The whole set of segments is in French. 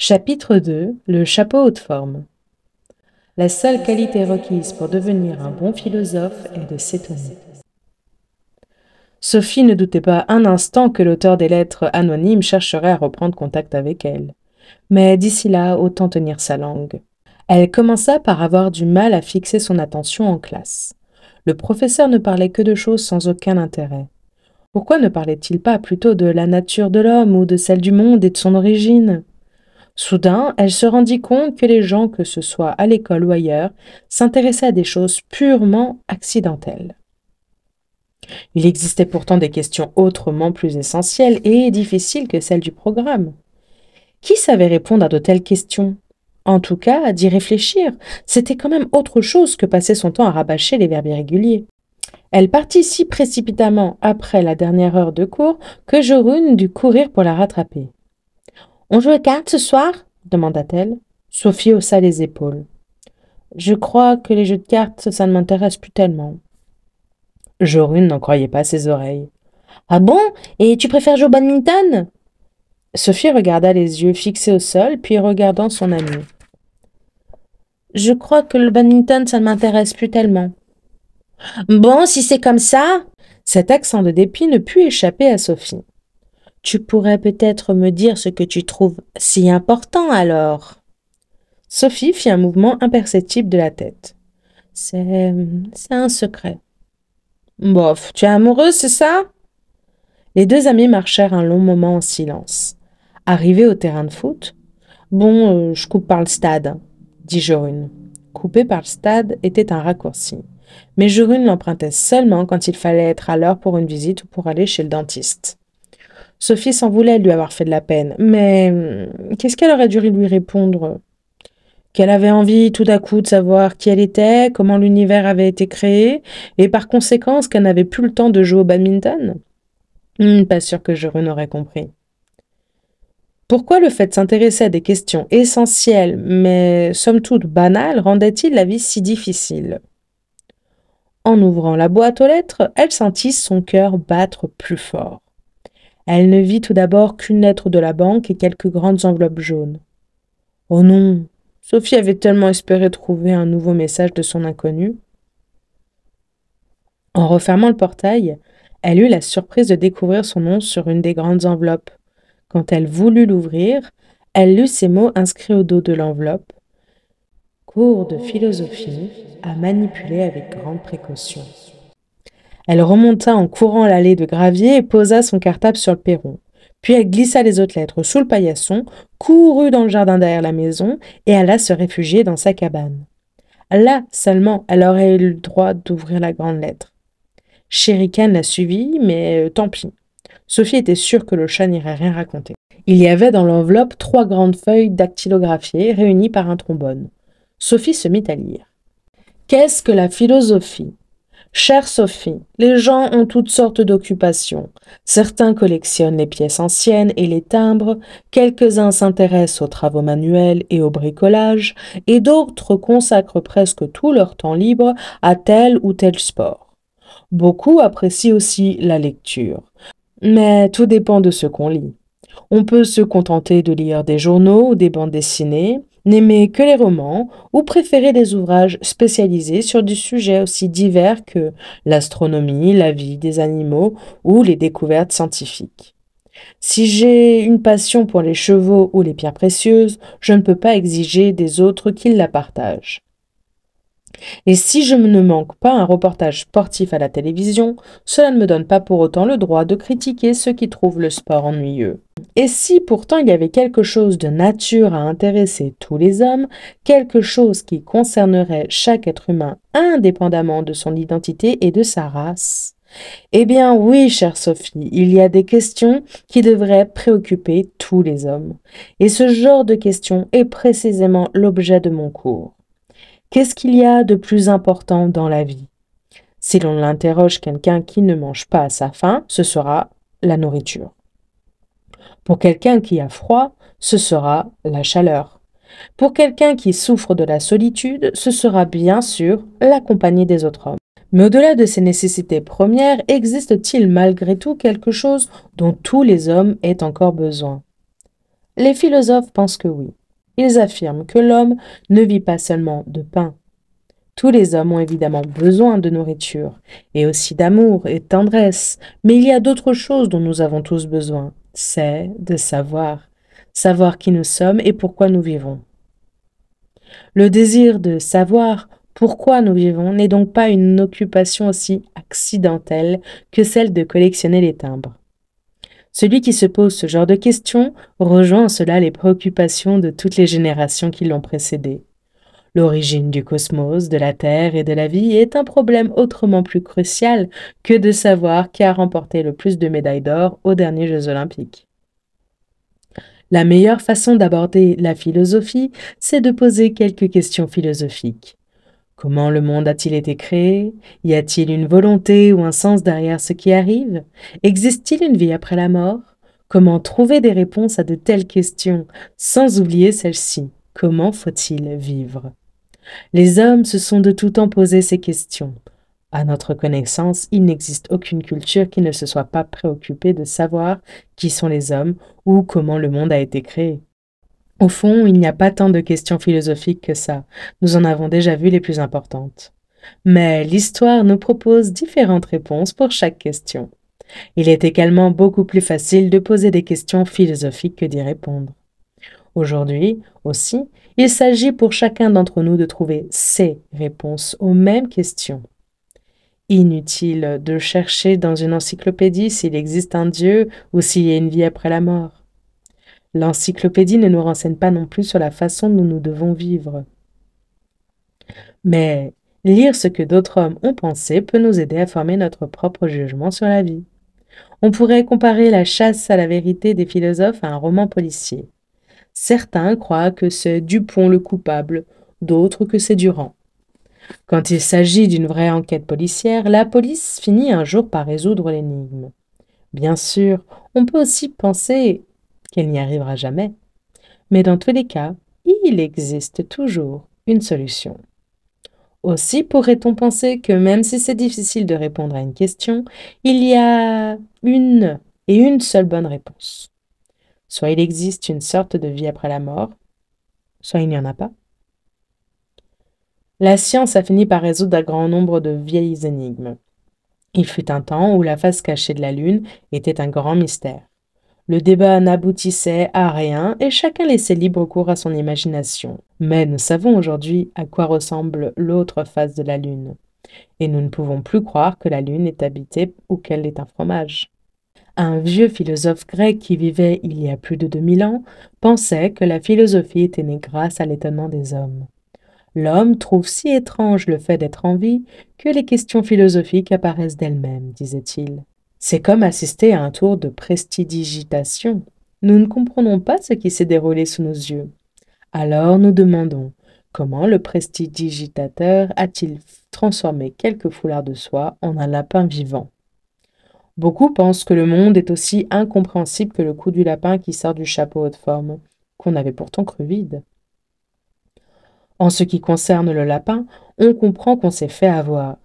Chapitre 2. Le chapeau haute forme. La seule qualité requise pour devenir un bon philosophe est de s'étonner. Sophie ne doutait pas un instant que l'auteur des lettres anonymes chercherait à reprendre contact avec elle. Mais d'ici là, autant tenir sa langue. Elle commença par avoir du mal à fixer son attention en classe. Le professeur ne parlait que de choses sans aucun intérêt. Pourquoi ne parlait-il pas plutôt de la nature de l'homme ou de celle du monde et de son origine ? Soudain, elle se rendit compte que les gens, que ce soit à l'école ou ailleurs, s'intéressaient à des choses purement accidentelles. Il existait pourtant des questions autrement plus essentielles et difficiles que celles du programme. Qui savait répondre à de telles questions? En tout cas, d'y réfléchir, c'était quand même autre chose que passer son temps à rabâcher les verbes irréguliers. Elle partit si précipitamment après la dernière heure de cours que Jorun dut courir pour la rattraper. « On joue aux cartes ce soir ?» demanda-t-elle. Sophie haussa les épaules. « Je crois que les jeux de cartes, ça ne m'intéresse plus tellement. » Jorun n'en croyait pas ses oreilles. « Ah bon? Et tu préfères jouer au badminton ?» Sophie regarda les yeux fixés au sol, puis regardant son amie. « Je crois que le badminton, ça ne m'intéresse plus tellement. »« Bon, si c'est comme ça !» Cet accent de dépit ne put échapper à Sophie. « Tu pourrais peut-être me dire ce que tu trouves si important alors ?» Sophie fit un mouvement imperceptible de la tête. « C'est un secret. »« Bof, tu es amoureuse, c'est ça ?» Les deux amis marchèrent un long moment en silence. Arrivés au terrain de foot, « Bon, je coupe par le stade, » dit Jorun. Couper par le stade était un raccourci, mais Jorun l'empruntait seulement quand il fallait être à l'heure pour une visite ou pour aller chez le dentiste. Sophie s'en voulait de lui avoir fait de la peine, mais qu'est-ce qu'elle aurait dû lui répondre? Qu'elle avait envie tout à coup de savoir qui elle était, comment l'univers avait été créé, et par conséquent qu'elle n'avait plus le temps de jouer au badminton? Pas sûr que Jorun aurait compris. Pourquoi le fait de s'intéresser à des questions essentielles, mais somme toute banales, rendait-il la vie si difficile? En ouvrant la boîte aux lettres, elle sentit son cœur battre plus fort. Elle ne vit tout d'abord qu'une lettre de la banque et quelques grandes enveloppes jaunes. Oh non! Sophie avait tellement espéré trouver un nouveau message de son inconnu. En refermant le portail, elle eut la surprise de découvrir son nom sur une des grandes enveloppes. Quand elle voulut l'ouvrir, elle lut ces mots inscrits au dos de l'enveloppe. « Cours de philosophie à manipuler avec grande précaution. » Elle remonta en courant l'allée de gravier et posa son cartable sur le perron. Puis elle glissa les autres lettres sous le paillasson, courut dans le jardin derrière la maison et alla se réfugier dans sa cabane. Là seulement, elle aurait eu le droit d'ouvrir la grande lettre. Sherikan la suivit, mais tant pis. Sophie était sûre que le chat n'irait rien raconter. Il y avait dans l'enveloppe 3 grandes feuilles dactylographiées réunies par un trombone. Sophie se mit à lire. Qu'est-ce que la philosophie? Chère Sophie, les gens ont toutes sortes d'occupations. Certains collectionnent les pièces anciennes et les timbres, quelques-uns s'intéressent aux travaux manuels et au bricolage, et d'autres consacrent presque tout leur temps libre à tel ou tel sport. Beaucoup apprécient aussi la lecture, mais tout dépend de ce qu'on lit. On peut se contenter de lire des journaux ou des bandes dessinées, n'aimer que les romans ou préférer des ouvrages spécialisés sur des sujets aussi divers que l'astronomie, la vie des animaux ou les découvertes scientifiques. Si j'ai une passion pour les chevaux ou les pierres précieuses, je ne peux pas exiger des autres qu'ils la partagent. Et si je ne manque pas un reportage sportif à la télévision, cela ne me donne pas pour autant le droit de critiquer ceux qui trouvent le sport ennuyeux. Et si pourtant il y avait quelque chose de nature à intéresser tous les hommes, quelque chose qui concernerait chaque être humain indépendamment de son identité et de sa race? Eh bien oui, chère Sophie, il y a des questions qui devraient préoccuper tous les hommes. Et ce genre de questions est précisément l'objet de mon cours. Qu'est-ce qu'il y a de plus important dans la vie? Si l'on interroge quelqu'un qui ne mange pas à sa faim, ce sera la nourriture. Pour quelqu'un qui a froid, ce sera la chaleur. Pour quelqu'un qui souffre de la solitude, ce sera bien sûr la compagnie des autres hommes. Mais au-delà de ces nécessités premières, existe-t-il malgré tout quelque chose dont tous les hommes aient encore besoin? Les philosophes pensent que oui. Ils affirment que l'homme ne vit pas seulement de pain. Tous les hommes ont évidemment besoin de nourriture, et aussi d'amour et de tendresse, mais il y a d'autres choses dont nous avons tous besoin. C'est de savoir. Savoir qui nous sommes et pourquoi nous vivons. Le désir de savoir pourquoi nous vivons n'est donc pas une occupation aussi accidentelle que celle de collectionner les timbres. Celui qui se pose ce genre de questions rejoint en cela les préoccupations de toutes les générations qui l'ont précédé. L'origine du cosmos, de la Terre et de la vie est un problème autrement plus crucial que de savoir qui a remporté le plus de médailles d'or aux derniers Jeux olympiques. La meilleure façon d'aborder la philosophie, c'est de poser quelques questions philosophiques. Comment le monde a-t-il été créé? Y a-t-il une volonté ou un sens derrière ce qui arrive? Existe-t-il une vie après la mort? Comment trouver des réponses à de telles questions, sans oublier celle-ci? Comment faut-il vivre? Les hommes se sont de tout temps posé ces questions. À notre connaissance, il n'existe aucune culture qui ne se soit pas préoccupée de savoir qui sont les hommes ou comment le monde a été créé. Au fond, il n'y a pas tant de questions philosophiques que ça. Nous en avons déjà vu les plus importantes. Mais l'histoire nous propose différentes réponses pour chaque question. Il est également beaucoup plus facile de poser des questions philosophiques que d'y répondre. Aujourd'hui, aussi, il s'agit pour chacun d'entre nous de trouver ses réponses aux mêmes questions. Inutile de chercher dans une encyclopédie s'il existe un Dieu ou s'il y a une vie après la mort. L'encyclopédie ne nous renseigne pas non plus sur la façon dont nous devons vivre. Mais lire ce que d'autres hommes ont pensé peut nous aider à former notre propre jugement sur la vie. On pourrait comparer la chasse à la vérité des philosophes à un roman policier. Certains croient que c'est Dupont le coupable, d'autres que c'est Durand. Quand il s'agit d'une vraie enquête policière, la police finit un jour par résoudre l'énigme. Bien sûr, on peut aussi penser qu'elle n'y arrivera jamais. Mais dans tous les cas, il existe toujours une solution. Aussi pourrait-on penser que même si c'est difficile de répondre à une question, il y a une seule bonne réponse. Soit il existe une sorte de vie après la mort, soit il n'y en a pas. La science a fini par résoudre un grand nombre de vieilles énigmes. Il fut un temps où la face cachée de la Lune était un grand mystère. Le débat n'aboutissait à rien et chacun laissait libre cours à son imagination. Mais nous savons aujourd'hui à quoi ressemble l'autre face de la Lune. Et nous ne pouvons plus croire que la Lune est habitée ou qu'elle est un fromage. Un vieux philosophe grec qui vivait il y a plus de 2000 ans pensait que la philosophie était née grâce à l'étonnement des hommes. L'homme trouve si étrange le fait d'être en vie que les questions philosophiques apparaissent d'elles-mêmes, disait-il. C'est comme assister à un tour de prestidigitation. Nous ne comprenons pas ce qui s'est déroulé sous nos yeux. Alors nous demandons comment le prestidigitateur a-t-il transformé quelques foulards de soie en un lapin vivant. Beaucoup pensent que le monde est aussi incompréhensible que le cou du lapin qui sort du chapeau haute forme, qu'on avait pourtant cru vide. En ce qui concerne le lapin, on comprend qu'on s'est fait avoir.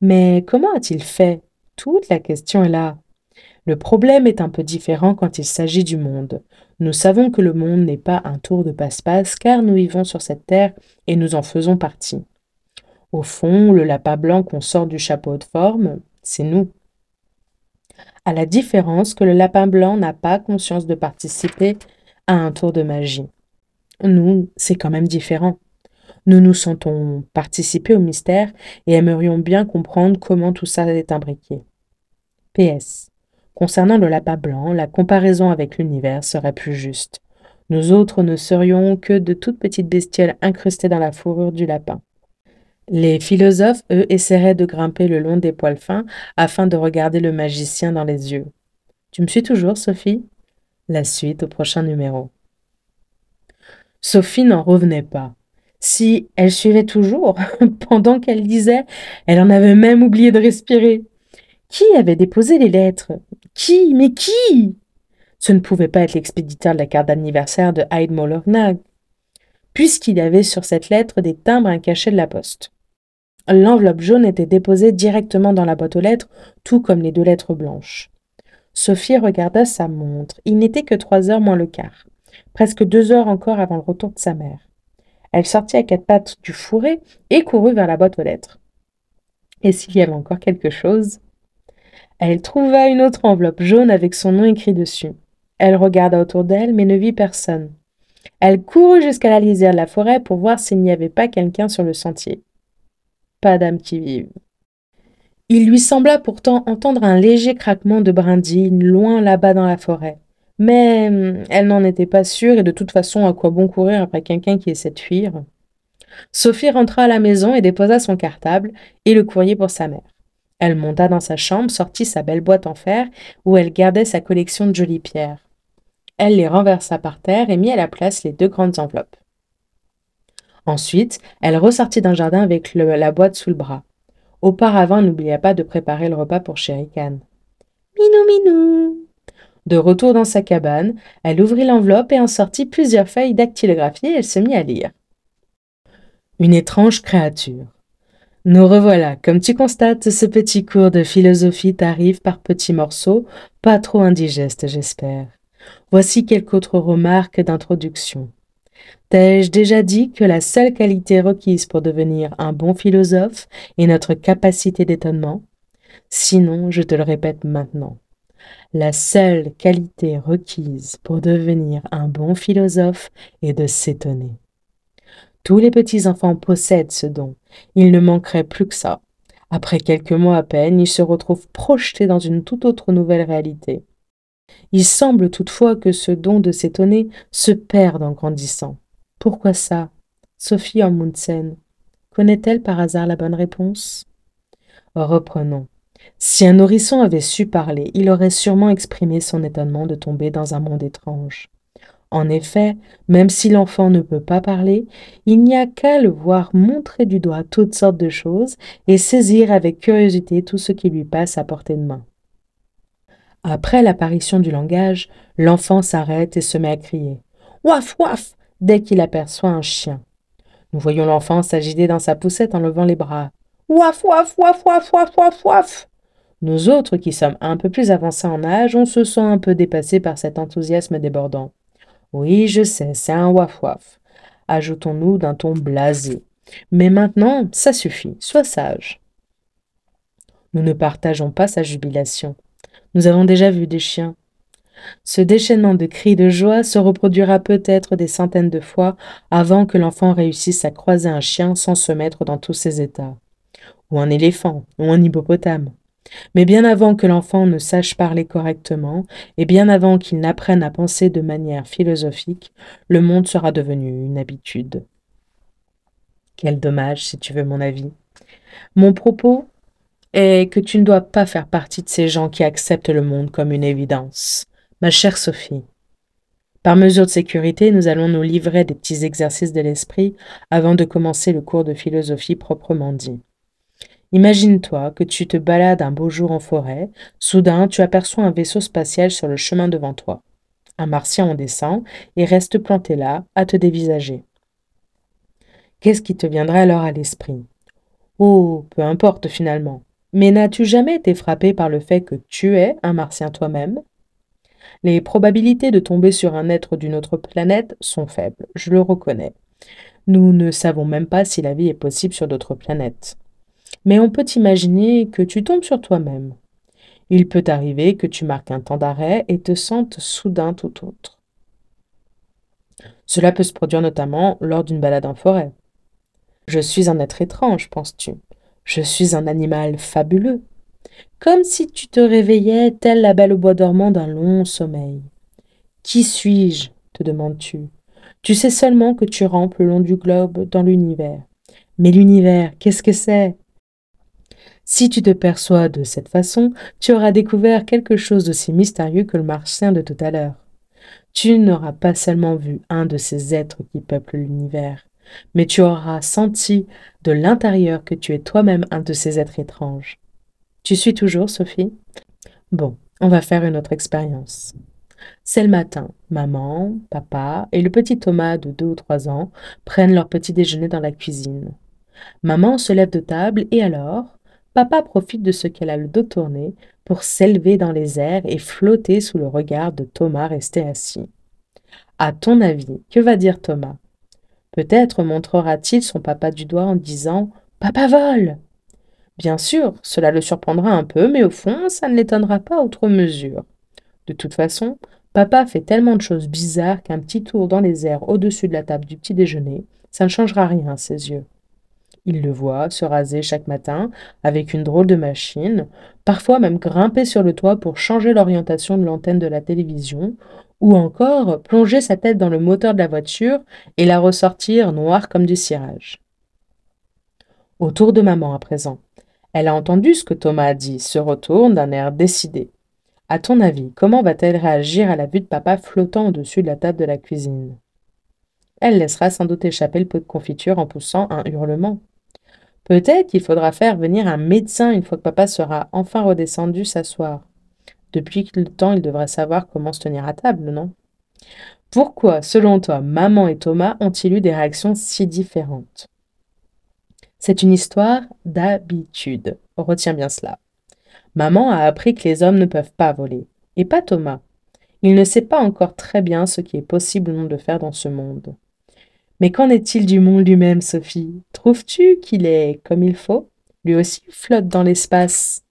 Mais comment a-t-il fait? Toute la question est là. Le problème est un peu différent quand il s'agit du monde. Nous savons que le monde n'est pas un tour de passe-passe car nous vivons sur cette terre et nous en faisons partie. Au fond, le lapin blanc qu'on sort du chapeau de forme, c'est nous. À la différence que le lapin blanc n'a pas conscience de participer à un tour de magie. Nous, c'est quand même différent. Nous nous sentons participer au mystère et aimerions bien comprendre comment tout ça est imbriqué. PS. Concernant le lapin blanc, la comparaison avec l'univers serait plus juste. Nous autres ne serions que de toutes petites bestioles incrustées dans la fourrure du lapin. Les philosophes, eux, essaieraient de grimper le long des poils fins afin de regarder le magicien dans les yeux. Tu me suis toujours, Sophie? La suite au prochain numéro. Sophie n'en revenait pas. Si elle suivait toujours, pendant qu'elle lisait, elle en avait même oublié de respirer. Qui avait déposé les lettres? Qui? Mais qui? Ce ne pouvait pas être l'expéditeur de la carte d'anniversaire de Hyde Molornag, puisqu'il y avait sur cette lettre des timbres et un cachet de la poste. L'enveloppe jaune était déposée directement dans la boîte aux lettres, tout comme les 2 lettres blanches. Sophie regarda sa montre. Il n'était que 3 heures moins le quart. presque 2 heures encore avant le retour de sa mère. Elle sortit à quatre pattes du fourré et courut vers la boîte aux lettres. Et s'il y avait encore quelque chose? Elle trouva une autre enveloppe jaune avec son nom écrit dessus. Elle regarda autour d'elle, mais ne vit personne. Elle courut jusqu'à la lisière de la forêt pour voir s'il n'y avait pas quelqu'un sur le sentier. Pas d'âme qui vive. Il lui sembla pourtant entendre un léger craquement de brindilles loin là-bas dans la forêt. Mais elle n'en était pas sûre et de toute façon, à quoi bon courir après quelqu'un qui essaie de fuir? Sophie rentra à la maison et déposa son cartable et le courrier pour sa mère. Elle monta dans sa chambre, sortit sa belle boîte en fer où elle gardait sa collection de jolies pierres. Elle les renversa par terre et mit à la place les 2 grandes enveloppes. Ensuite, elle ressortit d'un jardin avec la boîte sous le bras. Auparavant, elle n'oublia pas de préparer le repas pour Shere Khan. Minou, minou. De retour dans sa cabane, elle ouvrit l'enveloppe et en sortit plusieurs feuilles dactylographiées et elle se mit à lire. Une étrange créature. Nous revoilà. Comme tu constates, ce petit cours de philosophie t'arrive par petits morceaux, pas trop indigestes, j'espère. Voici quelques autres remarques d'introduction. T'ai-je déjà dit que la seule qualité requise pour devenir un bon philosophe est notre capacité d'étonnement? Sinon, je te le répète maintenant. La seule qualité requise pour devenir un bon philosophe est de s'étonner. Tous les petits-enfants possèdent ce don. Il ne manquerait plus que ça. Après quelques mois à peine, ils se retrouvent projetés dans une toute autre nouvelle réalité. Il semble toutefois que ce don de s'étonner se perde en grandissant. Pourquoi ça? Sophie Amundsen connaît-elle par hasard la bonne réponse? Reprenons. Si un nourrisson avait su parler, il aurait sûrement exprimé son étonnement de tomber dans un monde étrange. En effet, même si l'enfant ne peut pas parler, il n'y a qu'à le voir montrer du doigt toutes sortes de choses et saisir avec curiosité tout ce qui lui passe à portée de main. Après l'apparition du langage, l'enfant s'arrête et se met à crier « Ouaf, ouaf !» dès qu'il aperçoit un chien. Nous voyons l'enfant s'agiter dans sa poussette en levant les bras. « Ouaf, ouaf, ouaf, ouaf, ouaf, ouaf, ouaf !» Nous autres, qui sommes un peu plus avancés en âge, on se sent un peu dépassés par cet enthousiasme débordant. « Oui, je sais, c'est un ouaf, ouaf !» ajoutons-nous d'un ton blasé. « Mais maintenant, ça suffit, sois sage. » Nous ne partageons pas sa jubilation. Nous avons déjà vu des chiens. Ce déchaînement de cris de joie se reproduira peut-être des centaines de fois avant que l'enfant réussisse à croiser un chien sans se mettre dans tous ses états. Ou un éléphant, ou un hippopotame. Mais bien avant que l'enfant ne sache parler correctement, et bien avant qu'il n'apprenne à penser de manière philosophique, le monde sera devenu une habitude. Quel dommage, si tu veux mon avis. Mon propos est que tu ne dois pas faire partie de ces gens qui acceptent le monde comme une évidence. Ma chère Sophie, par mesure de sécurité, nous allons nous livrer des petits exercices de l'esprit avant de commencer le cours de philosophie proprement dit. Imagine-toi que tu te balades un beau jour en forêt, soudain tu aperçois un vaisseau spatial sur le chemin devant toi. Un martien en descend et reste planté là, à te dévisager. Qu'est-ce qui te viendrait alors à l'esprit? Oh, peu importe finalement. Mais n'as-tu jamais été frappé par le fait que tu es un martien toi-même? Les probabilités de tomber sur un être d'une autre planète sont faibles, je le reconnais. Nous ne savons même pas si la vie est possible sur d'autres planètes. Mais on peut imaginer que tu tombes sur toi-même. Il peut arriver que tu marques un temps d'arrêt et te sentes soudain tout autre. Cela peut se produire notamment lors d'une balade en forêt. Je suis un être étrange, penses-tu? Je suis un animal fabuleux. Comme si tu te réveillais, telle la belle au bois dormant d'un long sommeil. Qui suis-je? Te demandes-tu. Tu sais seulement que tu rampes le long du globe dans l'univers. Mais l'univers, qu'est-ce que c'est? Si tu te perçois de cette façon, tu auras découvert quelque chose d'aussi mystérieux que le martien de tout à l'heure. Tu n'auras pas seulement vu un de ces êtres qui peuplent l'univers, mais tu auras senti de l'intérieur que tu es toi-même un de ces êtres étranges. Tu suis toujours, Sophie? Bon, on va faire une autre expérience. C'est le matin. Maman, papa et le petit Thomas de 2 ou 3 ans prennent leur petit déjeuner dans la cuisine. Maman se lève de table et alors, papa profite de ce qu'elle a le dos tourné pour s'élever dans les airs et flotter sous le regard de Thomas resté assis. À ton avis, que va dire Thomas? Peut-être montrera-t-il son papa du doigt en disant « Papa vole !» Bien sûr, cela le surprendra un peu, mais au fond, ça ne l'étonnera pas outre mesure. De toute façon, papa fait tellement de choses bizarres qu'un petit tour dans les airs au-dessus de la table du petit déjeuner, ça ne changera rien à ses yeux. Il le voit se raser chaque matin avec une drôle de machine, parfois même grimper sur le toit pour changer l'orientation de l'antenne de la télévision, ou encore plonger sa tête dans le moteur de la voiture et la ressortir noire comme du cirage. Autour de maman à présent. Elle a entendu ce que Thomas a dit, se retourne d'un air décidé. À ton avis, comment va-t-elle réagir à la vue de papa flottant au-dessus de la table de la cuisine? Elle laissera sans doute échapper le pot de confiture en poussant un hurlement. Peut-être qu'il faudra faire venir un médecin une fois que papa sera enfin redescendu s'asseoir. Depuis le temps, il devrait savoir comment se tenir à table, non? Pourquoi, selon toi, maman et Thomas ont-ils eu des réactions si différentes? C'est une histoire d'habitude. Retiens bien cela. Maman a appris que les hommes ne peuvent pas voler. Et pas Thomas. Il ne sait pas encore très bien ce qui est possible ou non de faire dans ce monde. Mais qu'en est-il du monde lui-même, Sophie? Trouves-tu qu'il est comme il faut? Lui aussi flotte dans l'espace.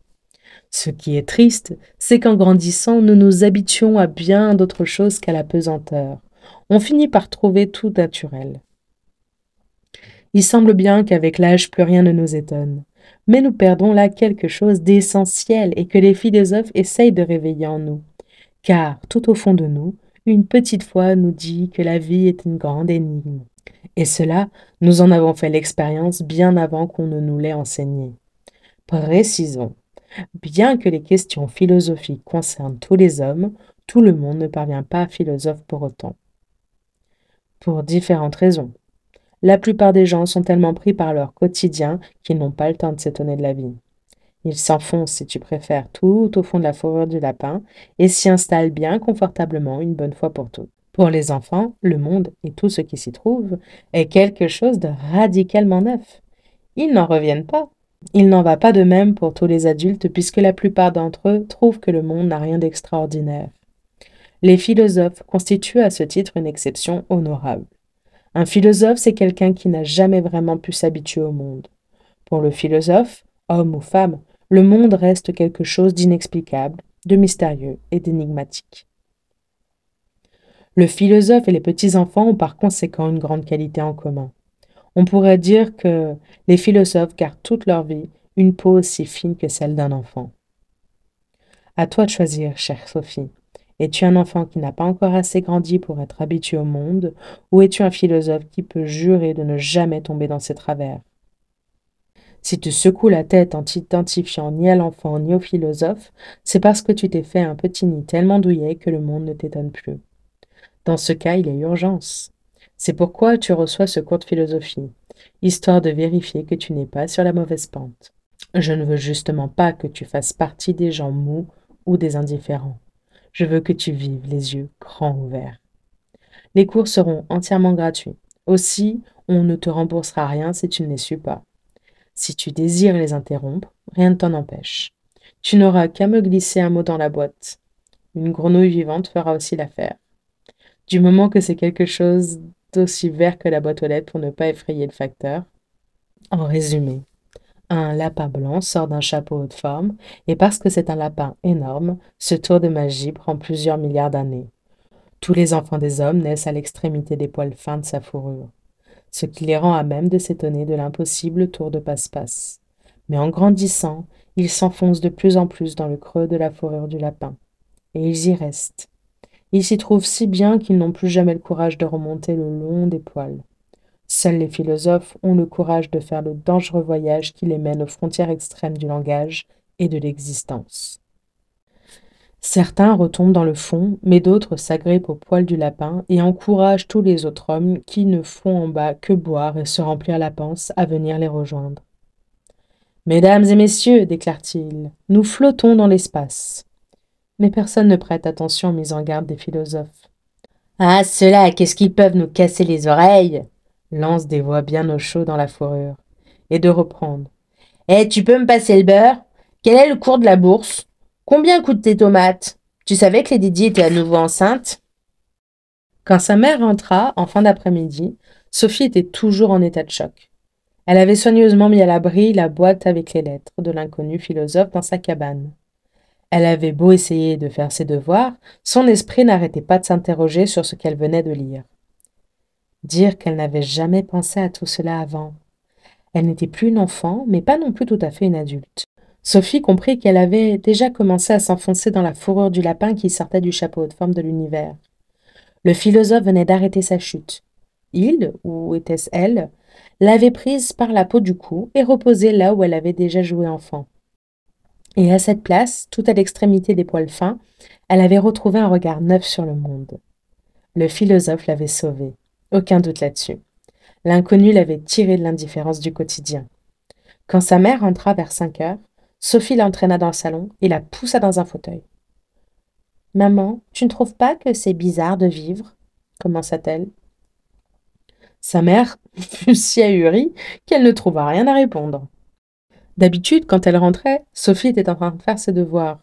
Ce qui est triste, c'est qu'en grandissant, nous nous habituons à bien d'autres choses qu'à la pesanteur. On finit par trouver tout naturel. Il semble bien qu'avec l'âge, plus rien ne nous étonne. Mais nous perdons là quelque chose d'essentiel et que les philosophes essayent de réveiller en nous. Car, tout au fond de nous, une petite voix nous dit que la vie est une grande énigme. Et cela, nous en avons fait l'expérience bien avant qu'on ne nous l'ait enseigné. Précisons, bien que les questions philosophiques concernent tous les hommes, tout le monde ne parvient pas à philosophe pour autant. Pour différentes raisons. La plupart des gens sont tellement pris par leur quotidien qu'ils n'ont pas le temps de s'étonner de la vie. Ils s'enfoncent, si tu préfères, tout au fond de la fourrure du lapin et s'y installent bien confortablement une bonne fois pour toutes. Pour les enfants, le monde et tout ce qui s'y trouve est quelque chose de radicalement neuf. Ils n'en reviennent pas. Il n'en va pas de même pour tous les adultes puisque la plupart d'entre eux trouvent que le monde n'a rien d'extraordinaire. Les philosophes constituent à ce titre une exception honorable. Un philosophe, c'est quelqu'un qui n'a jamais vraiment pu s'habituer au monde. Pour le philosophe, homme ou femme, le monde reste quelque chose d'inexplicable, de mystérieux et d'énigmatique. Le philosophe et les petits-enfants ont par conséquent une grande qualité en commun. On pourrait dire que les philosophes gardent toute leur vie une peau aussi fine que celle d'un enfant. À toi de choisir, chère Sophie. Es-tu un enfant qui n'a pas encore assez grandi pour être habitué au monde, ou es-tu un philosophe qui peut jurer de ne jamais tomber dans ses travers? Si tu secoues la tête en t'identifiant ni à l'enfant ni au philosophe, c'est parce que tu t'es fait un petit nid tellement douillet que le monde ne t'étonne plus. Dans ce cas, il y a urgence. C'est pourquoi tu reçois ce cours de philosophie, histoire de vérifier que tu n'es pas sur la mauvaise pente. Je ne veux justement pas que tu fasses partie des gens mous ou des indifférents. Je veux que tu vives les yeux grands ouverts. Les cours seront entièrement gratuits. Aussi, on ne te remboursera rien si tu ne les suis pas. Si tu désires les interrompre, rien ne t'en empêche. Tu n'auras qu'à me glisser un mot dans la boîte. Une grenouille vivante fera aussi l'affaire. Du moment que c'est quelque chose d'aussi vert que la boîte aux lettres pour ne pas effrayer le facteur. En résumé, un lapin blanc sort d'un chapeau haute forme, et parce que c'est un lapin énorme, ce tour de magie prend plusieurs milliards d'années. Tous les enfants des hommes naissent à l'extrémité des poils fins de sa fourrure, ce qui les rend à même de s'étonner de l'impossible tour de passe-passe. Mais en grandissant, ils s'enfoncent de plus en plus dans le creux de la fourrure du lapin, et ils y restent. Ils s'y trouvent si bien qu'ils n'ont plus jamais le courage de remonter le long des poils. Seuls les philosophes ont le courage de faire le dangereux voyage qui les mène aux frontières extrêmes du langage et de l'existence. Certains retombent dans le fond, mais d'autres s'agrippent aux poils du lapin et encouragent tous les autres hommes qui ne font en bas que boire et se remplir la panse à venir les rejoindre. « Mesdames et messieurs, déclare-t-il, nous flottons dans l'espace. » Mais personne ne prête attention aux mises en garde des philosophes. « Ah, ceux-là, qu'est-ce qu'ils peuvent nous casser les oreilles ?» lance des voix bien au chaud dans la fourrure, et de reprendre. « Eh, tu peux me passer le beurre? Quel est le cours de la bourse? Combien coûtent tes tomates? Tu savais que les Didi étaient à nouveau enceintes? » Quand sa mère rentra, en fin d'après-midi, Sophie était toujours en état de choc. Elle avait soigneusement mis à l'abri la boîte avec les lettres de l'inconnu philosophe dans sa cabane. Elle avait beau essayer de faire ses devoirs, son esprit n'arrêtait pas de s'interroger sur ce qu'elle venait de lire. Dire qu'elle n'avait jamais pensé à tout cela avant. Elle n'était plus une enfant, mais pas non plus tout à fait une adulte. Sophie comprit qu'elle avait déjà commencé à s'enfoncer dans la fourrure du lapin qui sortait du chapeau de forme de l'univers. Le philosophe venait d'arrêter sa chute. Il, ou était-ce elle, l'avait prise par la peau du cou et reposée là où elle avait déjà joué enfant. Et à cette place, tout à l'extrémité des poils fins, elle avait retrouvé un regard neuf sur le monde. Le philosophe l'avait sauvée. Aucun doute là-dessus. L'inconnu l'avait tirée de l'indifférence du quotidien. Quand sa mère rentra vers 5 heures, Sophie l'entraîna dans le salon et la poussa dans un fauteuil. « Maman, tu ne trouves pas que c'est bizarre de vivre ?» commença-t-elle. Sa mère fut si ahurie qu'elle ne trouva rien à répondre. D'habitude, quand elle rentrait, Sophie était en train de faire ses devoirs.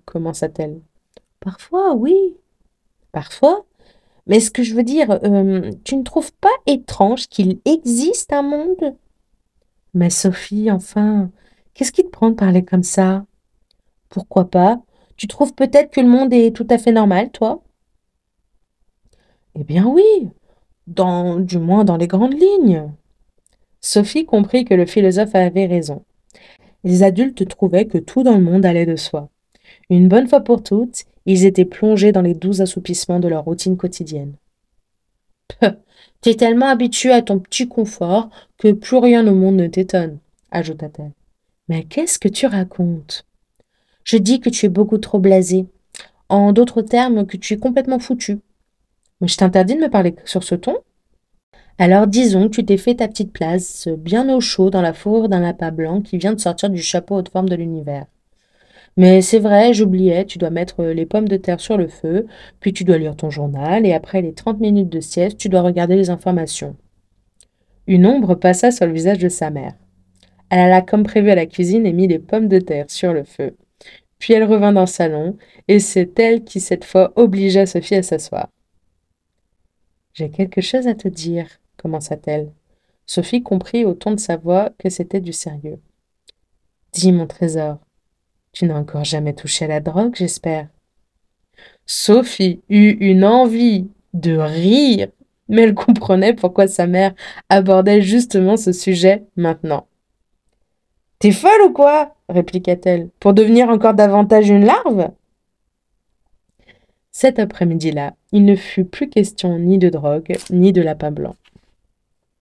Commença-t-elle. Parfois, oui. Parfois? Mais ce que je veux dire, tu ne trouves pas étrange qu'il existe un monde? Mais Sophie, enfin, qu'est-ce qui te prend de parler comme ça? Pourquoi pas? Tu trouves peut-être que le monde est tout à fait normal, toi? Eh bien oui, du moins dans les grandes lignes. Sophie comprit que le philosophe avait raison. Les adultes trouvaient que tout dans le monde allait de soi. Une bonne fois pour toutes, ils étaient plongés dans les doux assoupissements de leur routine quotidienne. « T'es tellement habitué à ton petit confort que plus rien au monde ne t'étonne, » ajouta-t-elle. « Mais qu'est-ce que tu racontes? Je dis que tu es beaucoup trop blasé. En d'autres termes, que tu es complètement foutu. Mais je t'interdis de me parler sur ce ton? Alors disons que tu t'es fait ta petite place, bien au chaud dans la fourrure d'un lapin blanc qui vient de sortir du chapeau haute forme de l'univers. Mais c'est vrai, j'oubliais, tu dois mettre les pommes de terre sur le feu, puis tu dois lire ton journal, et après les 30 minutes de sieste, tu dois regarder les informations. » Une ombre passa sur le visage de sa mère. Elle alla comme prévu à la cuisine et mit les pommes de terre sur le feu. Puis elle revint dans le salon, et c'est elle qui cette fois obligea Sophie à s'asseoir. « J'ai quelque chose à te dire, » commença-t-elle. Sophie comprit au ton de sa voix que c'était du sérieux. « Dis, mon trésor, tu n'as encore jamais touché à la drogue, j'espère. » Sophie eut une envie de rire, mais elle comprenait pourquoi sa mère abordait justement ce sujet maintenant. « T'es folle ou quoi ?» répliqua-t-elle. « Pour devenir encore davantage une larve ?» Cet après-midi-là, il ne fut plus question ni de drogue, ni de lapin blanc.